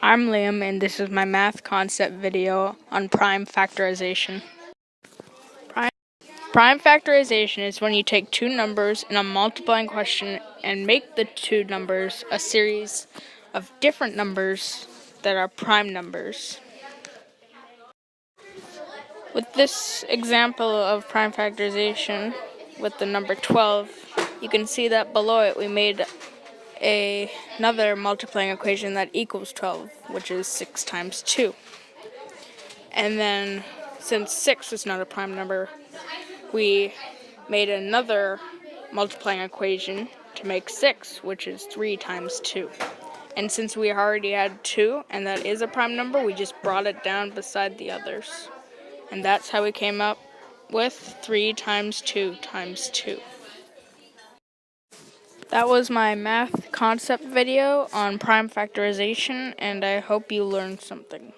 I'm Liam, and this is my math concept video on prime factorization. Prime factorization is when you take two numbers in a multiplying question and make the two numbers a series of different numbers that are prime numbers. With this example of prime factorization with the number 12, you can see that below it we made another multiplying equation that equals 12, which is 6 times 2. And then, since 6 is not a prime number, we made another multiplying equation to make 6, which is 3 times 2. And since we already had 2, and that is a prime number, we just brought it down beside the others. And that's how we came up with 3 times 2 times 2. That was my math concept video on prime factorization, and I hope you learned something.